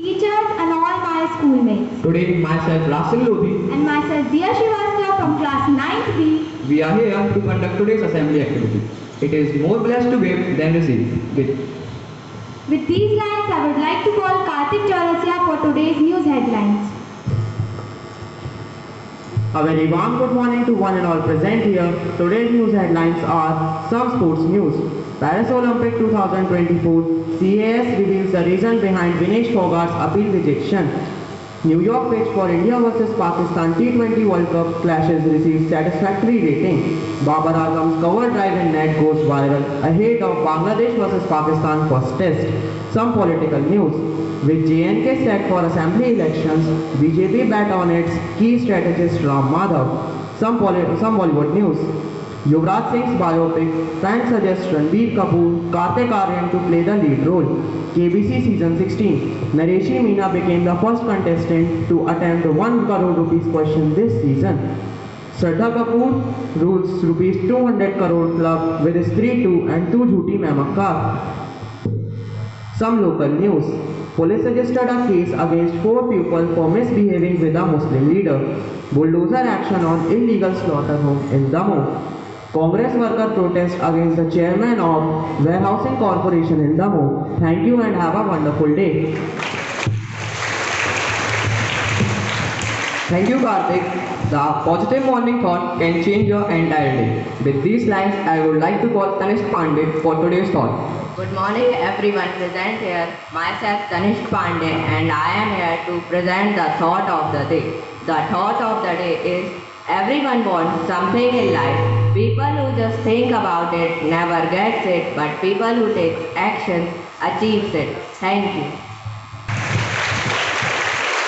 teachers and all my schoolmates. Today, myself Rasil Lodi, And myself Diya Srivastava from class 9th B. we are here to conduct today's assembly activity. It is more blessed to give than receive. With these lines, I would like to call Karthik Chaurasia for today's news headlines. A very warm good morning to one and all present here. Today's news headlines are some sports news. Paris Olympic 2024, CAS reveals the reason behind Vinesh Phogat's appeal rejection. New York pitch for India vs Pakistan T20 World Cup clashes receives satisfactory rating. Babar Azam's cover drive in net goes viral ahead of Bangladesh vs Pakistan first test. Some political news. With JNK set for assembly elections, BJP bet on its key strategist Ram Madhav. Some Bollywood news. Yuvraj Singh's biopic, fans suggest Ranbir Kapoor, Kartik Aaryan to play the lead role. KBC season 16. Nareshi Meena became the first contestant to attempt the 1 crore rupees question this season. Shraddha Kapoor rules rupees 200 crore club with his 3-2 and 2 jhooti mehmakar. Some local news. Police registered a case against 4 people for misbehaving with a Muslim leader. Bulldozer action on illegal slaughter home in Damoh. Congress worker protest against the chairman of Warehousing Corporation in Damoh. Thank you and have a wonderful day. Thank you, Karthik. The positive morning thought can change your entire day. With these lines, I would like to call Tanishq Pandey for today's thought. Good morning everyone present here. Myself Tanishq Pandey and I am here to present the thought of the day. The thought of the day is everyone wants something in life. People who just think about it never gets it, but people who take action achieves it. Thank you.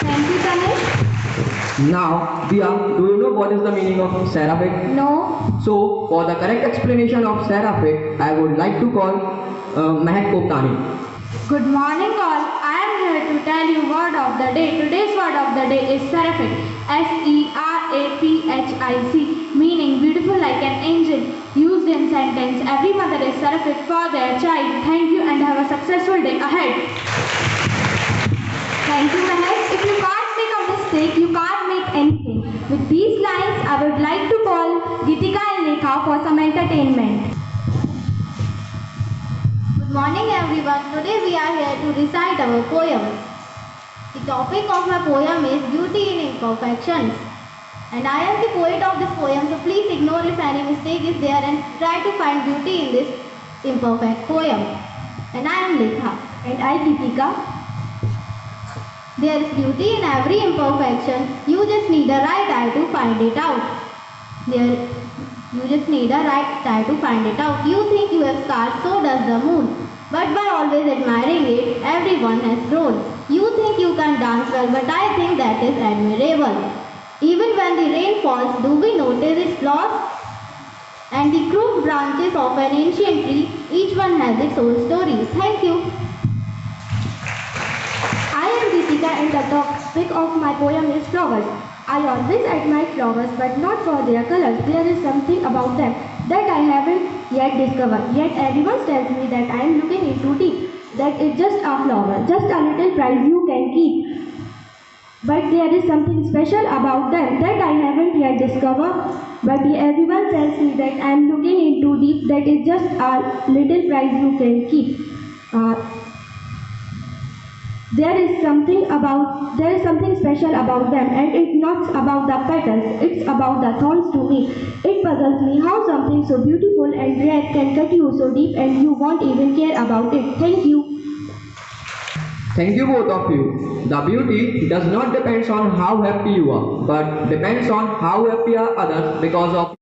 Thank you, Tanishq. Now, Diya, do you know what is the meaning of seraphic? No. So, for the correct explanation of seraphic, I would like to call Mehak Koptani. Good morning all. I am here to tell you word of the day. Today's word of the day is seraphic. S-E-R-A-P-H-I-C, meaning beautiful like an angel. Used in sentence, every mother is seraphic for their child. Thank you and have a successful day ahead. Thank you, Mahesh. If you can't make a mistake, you can't make anything. With these lines, I would like to call Gitika and Lekha for some entertainment. Good morning everyone. Today we are here to recite our poem. The topic of my poem is Beauty in Imperfections. And I am the poet of this poem, so please ignore if any mistake is there and try to find beauty in this imperfect poem. And I am Lekha. And I, Gitika. There is beauty in every imperfection. You just need a right eye to find it out. You just need a right eye to find it out. You think you have scars, so does the moon. But by always admiring it, everyone has grown. You think you can dance well, but I think that is admirable. Even when the rain falls, do we notice its flaws? And the crooked branches of an ancient tree, each one has its own story. Thank you. I am Gitika and the topic of my poem is flowers. I always admire flowers but not for their colors. There is something about them that I haven't yet discovered. Yet everyone tells me that I am looking into deep. That it's just a flower, just a little prize you can keep. But there is something special about them that I haven't yet discovered. But everyone tells me that I am looking into deep. That it's just a little prize you can keep. There is something special about them, and it's not about the petals, it's about the thorns to me. It puzzles me how something so beautiful and rare can cut you so deep and you won't even care about it. Thank you. Thank you both of you. The beauty does not depend on how happy you are, but depends on how happy are others because of